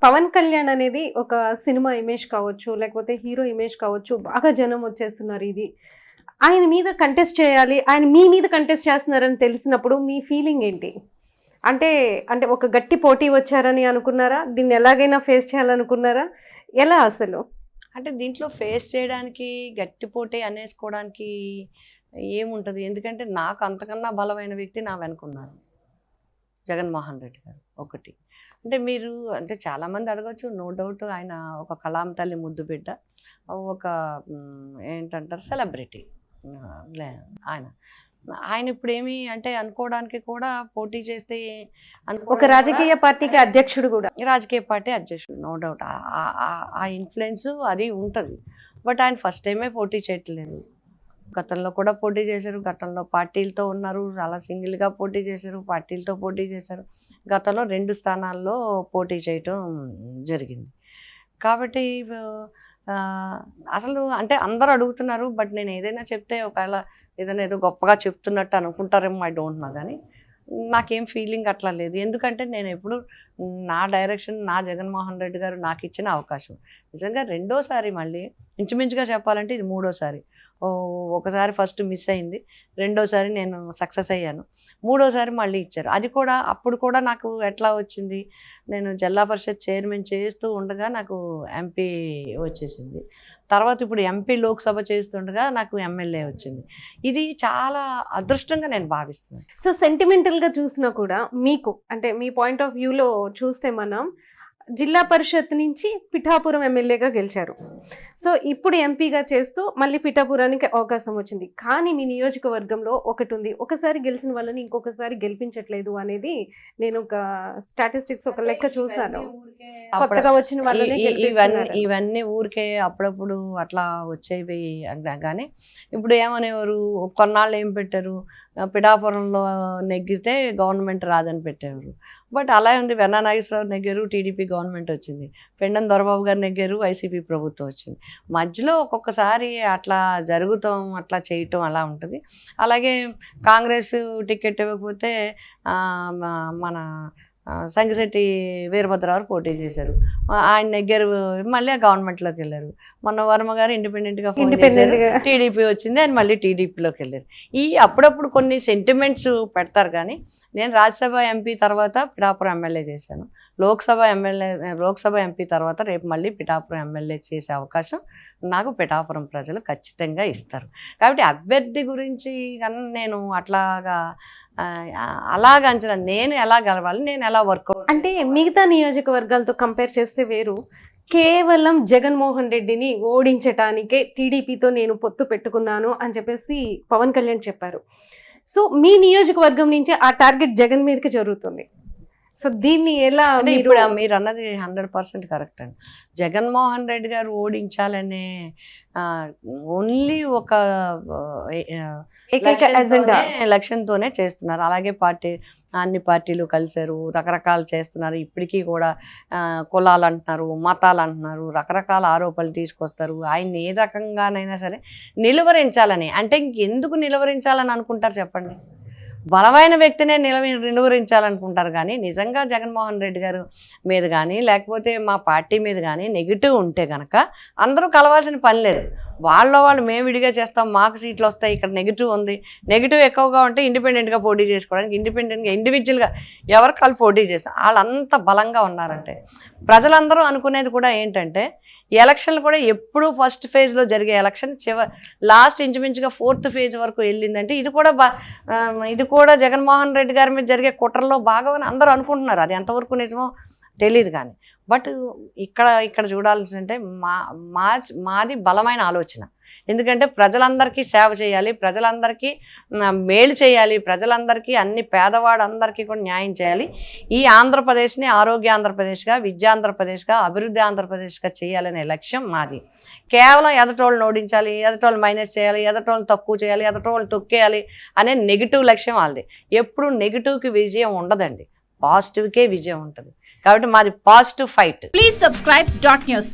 పవన్ కళ్యాణ్ అనేది ఒక cinema image కావచ్చు, లేకపోతే హీరో ఇమేజ్ కావచ్చు, బాగా జనం వచ్చేస్తున్నారు. ఇది ఆయన మీద కంటెస్ట్ చేయాలి, ఆయన మీ మీద కంటెస్ట్ చేస్తున్నారని తెలిసినప్పుడు మీ ఫీలింగ్ ఏంటి? అంటే అంటే ఒక గట్టి పోటీ వచ్చారని అనుకున్నారా? దీన్ని ఎలాగైనా ఫేస్ చేయాలనుకున్నారా? ఎలా అసలు? అంటే దీంట్లో ఫేస్ చేయడానికి గట్టి పోటీ అనేసుకోవడానికి ఏముంటుంది? ఎందుకంటే నాకు అంతకన్నా బలమైన వ్యక్తి నా వెనుకున్నారు, జగన్మోహన్ రెడ్డి గారు. ఒకటి అంటే మీరు అంటే చాలామంది అడగచ్చు, నో డౌట్ ఆయన ఒక కలాం తల్లి ముద్దు బిడ్డ, ఒక ఏంటంటారు సెలబ్రిటీ ఆయన. ఆయన ఇప్పుడు ఏమి అంటే అనుకోవడానికి కూడా పోటీ చేస్తే ఒక రాజకీయ పార్టీకి అధ్యక్షుడు కూడా, రాజకీయ పార్టీ అధ్యక్షుడు, నో డౌట్ ఆ ఇన్ఫ్లుయెన్స్ అది ఉంటుంది. బట్ ఆయన ఫస్ట్ టైమే పోటీ చేయట్లేదు, గతంలో కూడా పోటీ చేశారు, గతంలో పార్టీలతో ఉన్నారు, అలా సింగిల్గా పోటీ చేశారు, పార్టీలతో పోటీ చేశారు, గతంలో 2 స్థానాల్లో పోటీ చేయటం జరిగింది. కాబట్టి అసలు అంటే అందరూ అడుగుతున్నారు, బట్ నేను ఏదైనా చెప్తే ఒకవేళ ఏదైనా ఏదో గొప్పగా చెప్తున్నట్టు అనుకుంటారేమో, ఐ డోంట్ నో. కానీ నాకేం ఫీలింగ్ అట్లా లేదు. ఎందుకంటే నేను ఎప్పుడు నా డైరెక్షన్, నా జగన్మోహన్ రెడ్డి గారు నాకు ఇచ్చిన అవకాశం. నిజంగా రెండోసారి, మళ్ళీ ఇంచుమించుగా చెప్పాలంటే ఇది 3వసారి. ఒకసారి ఫస్ట్ మిస్ అయింది, రెండోసారి నేను సక్సెస్ అయ్యాను, 3వసారి మళ్ళీ ఇచ్చారు. అది కూడా అప్పుడు కూడా నాకు ఎట్లా వచ్చింది, నేను జిల్లా పరిషత్ చైర్మన్ చేస్తూ ఉండగా నాకు ఎంపీ వచ్చేసింది. తర్వాత ఇప్పుడు ఎంపీ లోక్సభ చేస్తుండగా నాకు ఎమ్మెల్యే వచ్చింది. ఇది చాలా అదృష్టంగా నేను భావిస్తున్నాను. సో సెంటిమెంటల్గా చూసినా కూడా మీకు అంటే మీ పాయింట్ ఆఫ్ వ్యూలో చూస్తే మనం జిల్లా పరిషత్ నుంచి పిఠాపురం ఎమ్మెల్యేగా గెలిచారు. సో ఇప్పుడు ఎంపీగా చేస్తూ మళ్ళీ పిఠాపురానికి అవకాశం వచ్చింది. కానీ మీ నియోజకవర్గంలో ఒకటి ఉంది, ఒకసారి గెలిచిన వాళ్ళని ఇంకొకసారి గెలిపించట్లేదు అనేది నేను ఒక స్టాటిస్టిక్స్ ఒక లెక్క చూసాను. కొత్తగా వచ్చిన వాళ్ళని ఇవన్నీ ఊరికే అప్పుడప్పుడు అట్లా వచ్చేవి. కానీ ఇప్పుడు ఏమనేవారు, కొన్నాళ్ళు ఏం పెట్టారు, పిఠాపురంలో నెగ్గితే గవర్నమెంట్ రాదని పెట్టేవారు. బట్ అలా ఉంది, వెన్నా నాగేశ్వరరావు నెగ్గారు, టీడీపీ గవర్నమెంట్ వచ్చింది. పెండం దొరబాబు గారు నెగ్గారు, వైసీపీ ప్రభుత్వం వచ్చింది. మధ్యలో ఒక్కొక్కసారి అట్లా జరుగుతాం, అట్లా చేయటం అలా ఉంటుంది. అలాగే కాంగ్రెస్ టికెట్ ఇవ్వకపోతే మన సంగిశెట్టి వీరభద్రరావు పోటీ చేశారు, ఆయన నెగ్గారు, మళ్ళీ గవర్నమెంట్లోకి వెళ్ళారు. మొన్న వర్మ గారు ఇండిపెండెంట్గా టీడీపీ వచ్చింది, ఆయన మళ్ళీ టీడీపీలోకి వెళ్ళారు. అప్పుడప్పుడు కొన్ని సెంటిమెంట్స్ పెడతారు. కానీ నేను రాజ్యసభ ఎంపీ తర్వాత పిఠాపురం ఎమ్మెల్యే చేశాను, లోక్సభ ఎంపీ తర్వాత రేపు మళ్ళీ పిఠాపురం ఎమ్మెల్యే చేసే అవకాశం నాకు పిఠాపురం ప్రజలు ఖచ్చితంగా ఇస్తారు. కాబట్టి అభ్యర్థి గురించి కన్నా నేను అలాగా అంచనా, నేను ఎలా గెలవాలి, నేను ఎలా వర్కౌట్ అంటే మిగతా నియోజకవర్గాలతో కంపేర్ చేస్తే వేరు. కేవలం జగన్మోహన్ రెడ్డిని ఓడించటానికే టీడీపీతో నేను పొత్తు పెట్టుకున్నాను అని చెప్పేసి పవన్ కళ్యాణ్ చెప్పారు. సో మీ నియోజకవర్గం నుంచి ఆ టార్గెట్ జగన్ మీదకి జరుగుతుంది. సో దీన్ని ఎలా? ఇప్పుడు మీరు అన్నది 100% కరెక్ట్ అండి. జగన్మోహన్ రెడ్డి గారు ఓడించాలనే ఓన్లీ ఒక లక్ష్యంతోనే చేస్తున్నారు. అలాగే అన్ని పార్టీలు కలిశారు, రకరకాలు చేస్తున్నారు. ఇప్పటికీ కూడా కులాలు అంటున్నారు, మతాలు అంటున్నారు, రకరకాల ఆరోపణలు తీసుకొస్తారు. ఆయన్ని ఏ రకంగానైనా సరే నిలువరించాలని. అంటే ఇంకెందుకు నిలువరించాలని అనుకుంటారు చెప్పండి? బలమైన వ్యక్తినే నిలువరించాలనుకుంటారు. కానీ నిజంగా జగన్మోహన్ రెడ్డి గారు మీద కానీ, లేకపోతే మా పార్టీ మీద కానీ నెగిటివ్ ఉంటే కనుక అందరూ కలవాల్సిన పని లేదు. వాళ్ళు మేము విడిగా చేస్తాం, మాకు సీట్లు వస్తాయి, ఇక్కడ నెగిటివ్ ఉంది, నెగిటివ్ ఎక్కువగా ఉంటే ఇండిపెండెంట్గా పోటీ చేసుకోవడానికి, ఇండివిజువల్గా ఎవరికి వాళ్ళు పోటీ చేస్తాం. వాళ్ళంత బలంగా ఉన్నారంటే ప్రజలందరూ అనుకునేది కూడా ఏంటంటే, ఎలక్షన్లు కూడా ఎప్పుడూ ఫస్ట్ ఫేజ్లో జరిగే ఎలక్షన్ లాస్ట్ ఇంచుమించుగా 4th ఫేజ్ వరకు వెళ్ళిందంటే ఇది కూడా జగన్మోహన్ రెడ్డి గారి మీద జరిగే కుట్రల్లో భాగమని అందరూ అనుకుంటున్నారు. అది ఎంతవరకు నిజమో తెలియదు. కానీ బట్ ఇక్కడ చూడాల్సిందంటే మాది బలమైన ఆలోచన. ఎందుకంటే ప్రజలందరికీ సేవ చేయాలి, ప్రజలందరికీ మేలు చేయాలి, ప్రజలందరికీ అన్ని పేదవాడందరికీ కూడా న్యాయం చేయాలి. ఈ ఆంధ్రప్రదేశ్ని ఆరోగ్య ఆంధ్రప్రదేశ్గా, విద్యా ఆంధ్రప్రదేశ్గా, అభివృద్ధి ఆంధ్రప్రదేశ్గా చేయాలనే లక్ష్యం మాది. కేవలం ఎదటోళ్ళని ఓడించాలి, ఎదటోళ్ళు మైనస్ చేయాలి, ఎదటోళ్ళని తక్కువ చేయాలి, ఎదటోళ్ళని తొక్కేయాలి అనే నెగిటివ్ లక్ష్యం వాళ్ళది. ఎప్పుడు నెగిటివ్కి విజయం ఉండదండి, పాజిటివ్కే విజయం ఉంటుంది. కాబట్టి మాది positive fight. Please subscribe .news.